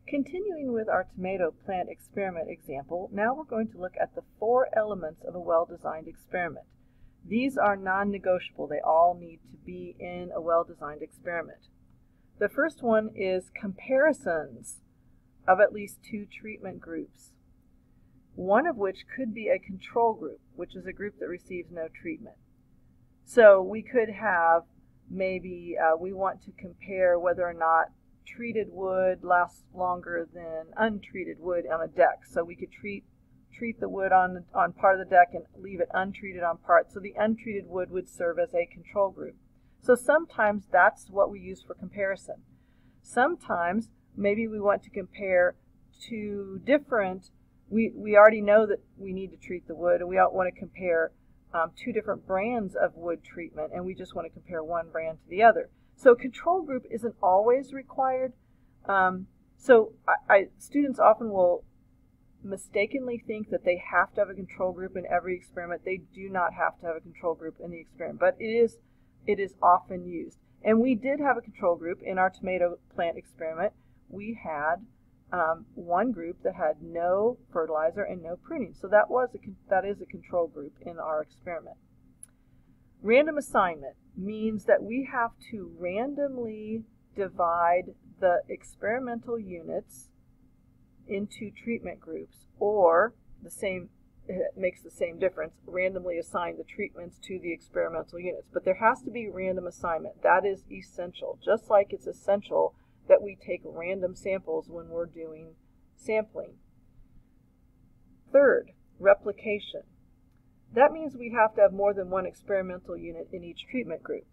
Continuing with our tomato plant experiment example, now we're going to look at the 4 elements of a well-designed experiment. These are non-negotiable. They all need to be in a well-designed experiment. The first one is comparisons of at least 2 treatment groups, one of which could be a control group, which is a group that receives no treatment. So we could have maybe we want to compare whether or not treated wood lasts longer than untreated wood on a deck. So we could treat the wood on part of the deck and leave it untreated on part. So the untreated wood would serve as a control group. So sometimes that's what we use for comparison. Sometimes maybe we want to compare two different, we already know that we need to treat the wood, and we want to compare 2 different brands of wood treatment, and we just want to compare one brand to the other. So a control group isn't always required. Students often will mistakenly think that they have to have a control group in every experiment. They do not have to have a control group in the experiment, but it is often used. And we did have a control group in our tomato plant experiment. We had one group that had no fertilizer and no pruning. So that is a control group in our experiment. Random assignment means that we have to randomly divide the experimental units into treatment groups, or it makes the same difference, randomly assign the treatments to the experimental units. But there has to be random assignment. That is essential, just like it's essential that we take random samples when we're doing sampling. Third, replication. That means we have to have more than one experimental unit in each treatment group.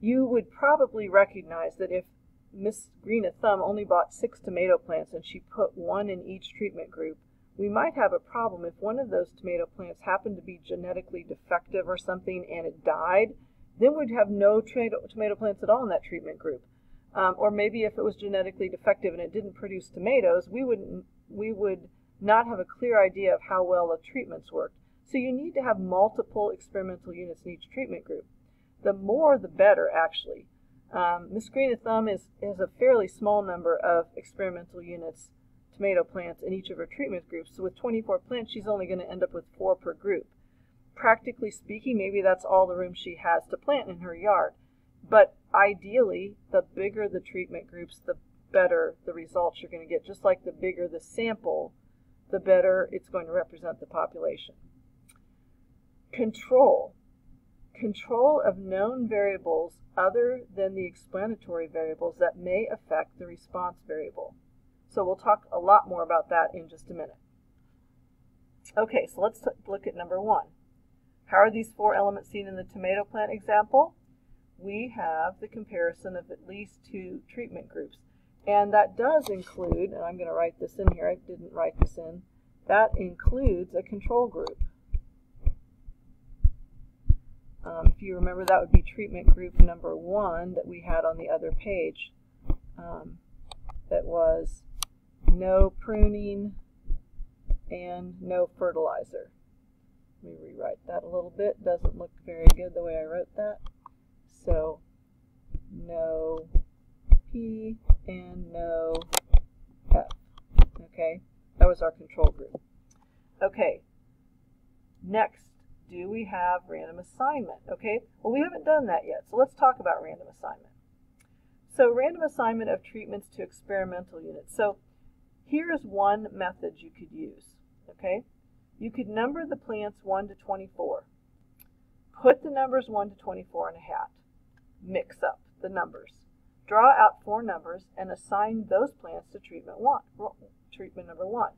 You would probably recognize that if Miss Green of Thumb only bought 6 tomato plants and she put 1 in each treatment group, we might have a problem if one of those tomato plants happened to be genetically defective or something and it died. Then we'd have no tomato plants at all in that treatment group. Or maybe if it was genetically defective and it didn't produce tomatoes, we would not have a clear idea of how well the treatments worked. So you need to have multiple experimental units in each treatment group. The more, the better, actually. Miss Green of Thumb has a fairly small number of experimental units, tomato plants, in each of her treatment groups. So with 24 plants, she's only going to end up with 4 per group. Practically speaking, maybe that's all the room she has to plant in her yard. But ideally, the bigger the treatment groups, the better the results you're going to get. Just like the bigger the sample, the better it's going to represent the population. Control. Control of known variables other than the explanatory variables that may affect the response variable. So we'll talk a lot more about that in just a minute. Okay, so let's look at number 1. How are these 4 elements seen in the tomato plant example? We have the comparison of at least 2 treatment groups. And that does include, and I'm going to write this in here, I didn't write this in, that includes a control group. If you remember, that would be treatment group number 1 that we had on the other page. That was no pruning and no fertilizer. Let me rewrite that a little bit. Doesn't look very good the way I wrote that. So no P and no F. Okay, that was our control group. Okay, next, do we have random assignment? Okay, well, we haven't done that yet, so let's talk about random assignment. So random assignment of treatments to experimental units. So here's one method you could use. Okay, you could number the plants 1 to 24. Put the numbers 1 to 24 in a hat. Mix up the numbers. Draw out 4 numbers and assign those plants to treatment number 1.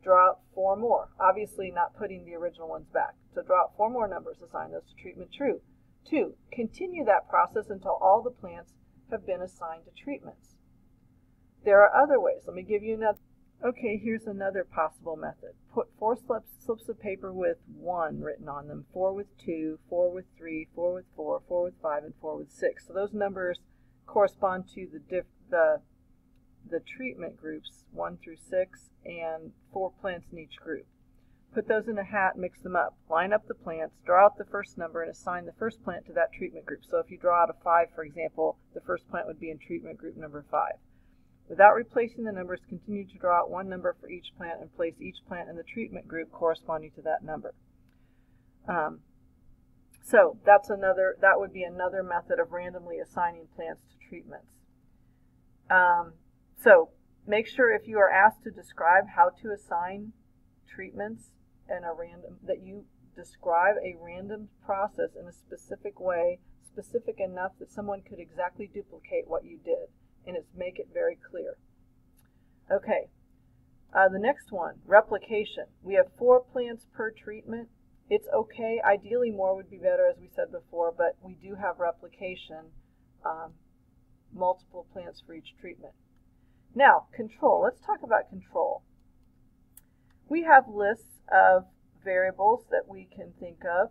Draw out 4 more, obviously not putting the original ones back. So draw out 4 more numbers, assign those to treatment 2. Continue that process until all the plants have been assigned to treatments. There are other ways. Let me give you another. Okay, here's another possible method. Put 4 slips of paper with 1 written on them, 4 with 2, 4 with 3, 4 with 4, 4 with 5, and 4 with 6. So those numbers correspond to the treatment groups 1 through 6 and 4 plants in each group. Put those in a hat, mix them up, line up the plants, draw out the first number, and assign the first plant to that treatment group. So if you draw out a 5, for example, the first plant would be in treatment group number 5. Without replacing the numbers, continue to draw out one number for each plant and place each plant in the treatment group corresponding to that number. So that would be another method of randomly assigning plants to treatments. So make sure if you are asked to describe how to assign treatments in that you describe a random process in a specific way, specific enough that someone could exactly duplicate what you did, and make it very clear. Okay, the next one, replication. We have 4 plants per treatment. It's okay. Ideally, more would be better, as we said before, but we do have replication, multiple plants for each treatment. Now, control. Let's talk about control. We have lists of variables that we can think of.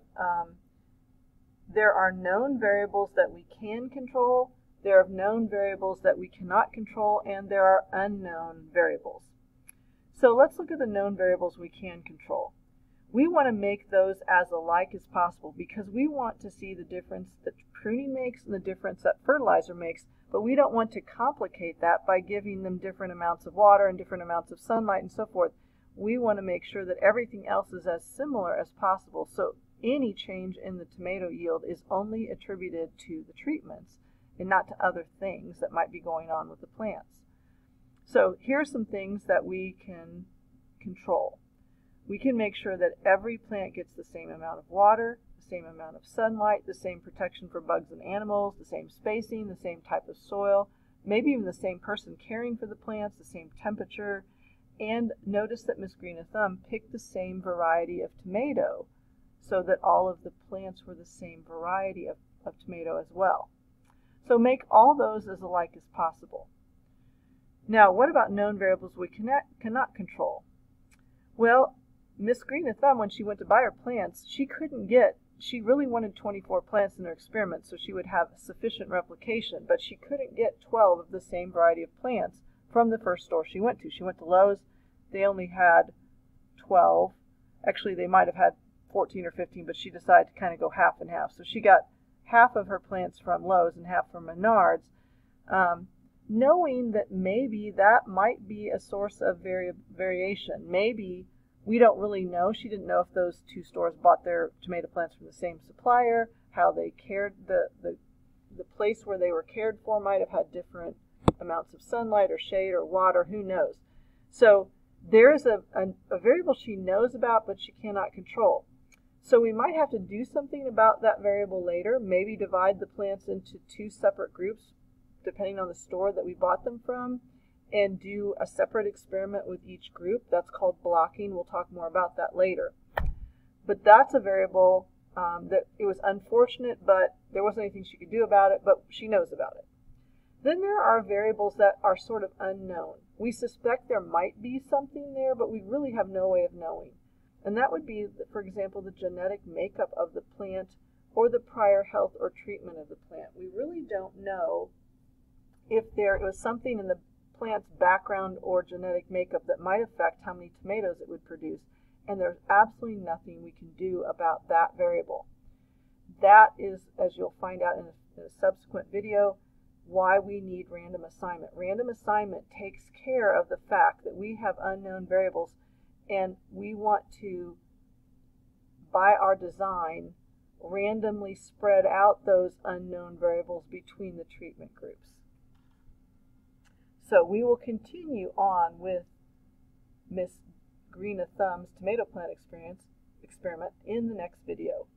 There are known variables that we can control. There are known variables that we cannot control, and there are unknown variables. So let's look at the known variables we can control. We want to make those as alike as possible because we want to see the difference that pruning makes and the difference that fertilizer makes, but we don't want to complicate that by giving them different amounts of water and different amounts of sunlight and so forth. We want to make sure that everything else is as similar as possible, so any change in the tomato yield is only attributed to the treatments and not to other things that might be going on with the plants. So here are some things that we can control. We can make sure that every plant gets the same amount of water, the same amount of sunlight, the same protection for bugs and animals, the same spacing, the same type of soil, maybe even the same person caring for the plants, the same temperature. And notice that Miss Green of Thumb picked the same variety of tomato so that all of the plants were the same variety of tomato as well. So make all those as alike as possible. Now, what about known variables we cannot control? Well, Miss Green of Thumb, when she went to buy her plants, she really wanted 24 plants in her experiment so she would have sufficient replication, but she couldn't get 12 of the same variety of plants from the first store she went to. She went to Lowe's. They only had 12. Actually, they might have had 14 or 15, but she decided to kind of go half and half. So she got half of her plants from Lowe's and half from Menards, knowing that maybe that might be a source of variation. Maybe, we don't really know. She didn't know if those 2 stores bought their tomato plants from the same supplier, how they cared, the place where they were cared for might have had different amounts of sunlight or shade or water, who knows. So there is a variable she knows about but she cannot control. So we might have to do something about that variable later, maybe divide the plants into 2 separate groups depending on the store that we bought them from, and do a separate experiment with each group. That's called blocking. We'll talk more about that later. But that's a variable that it was unfortunate, but there wasn't anything she could do about it, but she knows about it. Then there are variables that are sort of unknown. We suspect there might be something there, but we really have no way of knowing. And that would be, for example, the genetic makeup of the plant or the prior health or treatment of the plant. We really don't know if there was something in the plant's background or genetic makeup that might affect how many tomatoes it would produce, and there's absolutely nothing we can do about that variable. That is, as you'll find out in a subsequent video, why we need random assignment. Random assignment takes care of the fact that we have unknown variables, and we want to, by our design, randomly spread out those unknown variables between the treatment groups. So we will continue on with Miss Green of Thumb's tomato plant experiment in the next video.